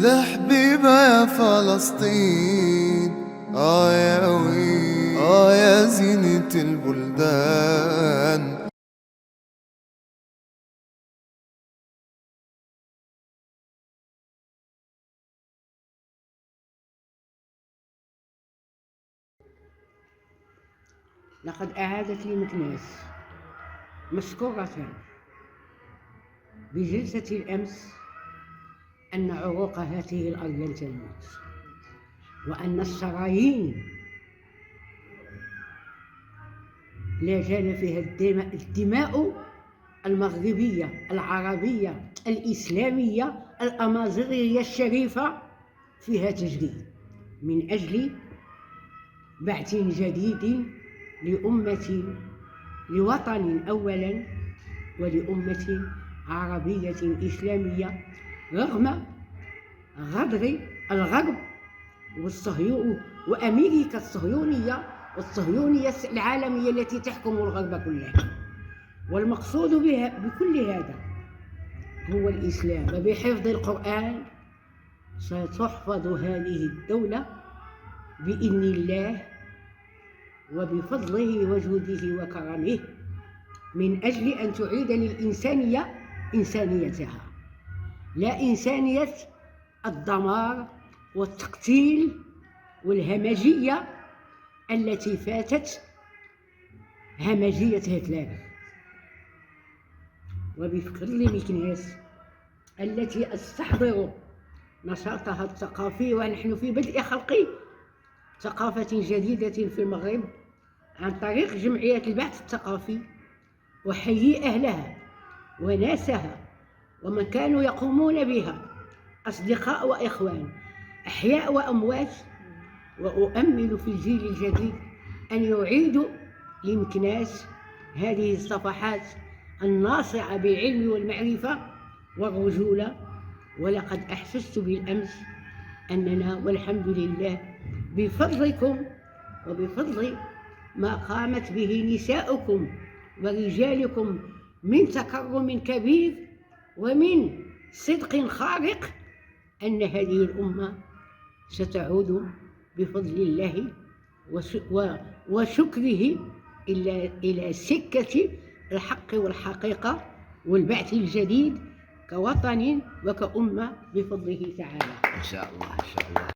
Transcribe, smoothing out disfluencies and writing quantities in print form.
لحبيبة يا فلسطين، يا وين، يا زينة البلدان. لقد أعادت لي مكناس مشكورة بجلسة الأمس أن عروق هذه الأرض لن تموت، وأن الشرايين لا زال فيها الدماء المغربية العربية الإسلامية الأمازيغية الشريفة فيها تجري من أجل بعث جديد لوطن أولا ولأمة عربية إسلامية، رغم غدر الغرب وأمريكا الصهيونية والصهيونية العالمية التي تحكم الغرب كله. والمقصود بكل هذا هو الإسلام، وبحفظ القرآن ستحفظ هذه الدولة بإذن الله وبفضله وجوده وكرمه، من أجل أن تعيد للإنسانية إنسانيتها، لا إنسانية الدمار والتقتيل والهمجية التي فاتت همجية هتلر. وبفكر مكناس التي أستحضر نشاطها الثقافي، ونحن في بدء خلق ثقافة جديدة في المغرب عن طريق جمعية البحث الثقافي، وحيي أهلها وناسها ومن كانوا يقومون بها، أصدقاء وإخوان، أحياء وأموات. وأؤمل في الجيل الجديد أن يعيدوا لمكناس هذه الصفحات الناصعة بالعلم والمعرفة والرجولة. ولقد أحسست بالأمس أننا والحمد لله بفضلكم وبفضل ما قامت به نساؤكم ورجالكم من تكرم كبير ومن صدق خارق، أن هذه الأمة ستعود بفضل الله وشكره إلى سكة الحق والحقيقة والبعث الجديد كوطن وكأمة بفضله تعالى. إن شاء الله إن شاء الله.